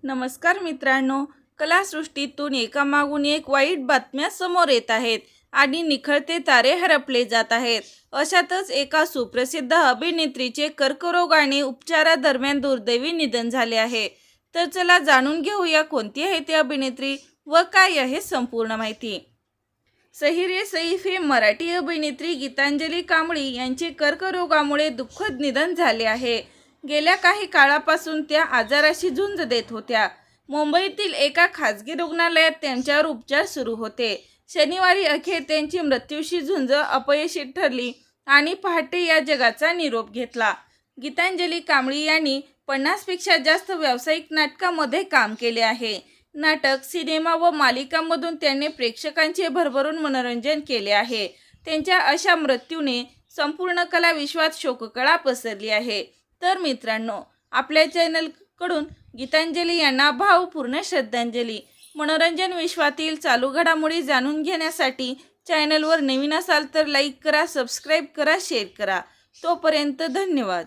नमस्कार मित्रांनो, कलासृष्टीतून एकामागून एक वाईट बातम्या समोर येत आहेत आणि निखळते तारे हरपले जात आहेत. अशातच एका सुप्रसिद्ध अभिनेत्रीचे कर्करोगाने उपचारादरम्यान दुर्दैवी निधन झाले आहे. तर चला जाणून घेऊया कोणती आहे ती अभिनेत्री व काय आहे संपूर्ण माहिती. सहीरे सईफ हे मराठी अभिनेत्री गीतांजली कांबळी यांचे कर्करोगामुळे दुःखद निधन झाले आहे. गेल्या काही काळापासून त्या आजाराशी झुंज देत होत्या. मुंबईतील एका खाजगी रुग्णालयात त्यांच्यावर उपचार सुरू होते. शनिवारी अखेर त्यांची मृत्यूशी झुंज अपयशी ठरली आणि पहाटे या जगाचा निरोप घेतला. गीतांजली कांबळी यांनी 50 पेक्षा जास्त व्यावसायिक नाटकांमध्ये काम केले आहे. नाटक, सिनेमा व मालिकांमधून त्यांनी प्रेक्षकांचे भरभरून मनोरंजन केले आहे. त्यांच्या अशा मृत्यूने संपूर्ण कला विश्वात शोककळा पसरली आहे. तर मित्रांनो, आपल्या चॅनलकडून गीतांजली यांना भावपूर्ण श्रद्धांजली. मनोरंजन विश्वातील चालू घडामोडी जाणून घेण्यासाठी चॅनलवर नवीन असाल तर लाईक करा, सबस्क्राईब करा, शेअर करा. तोपर्यंत धन्यवाद.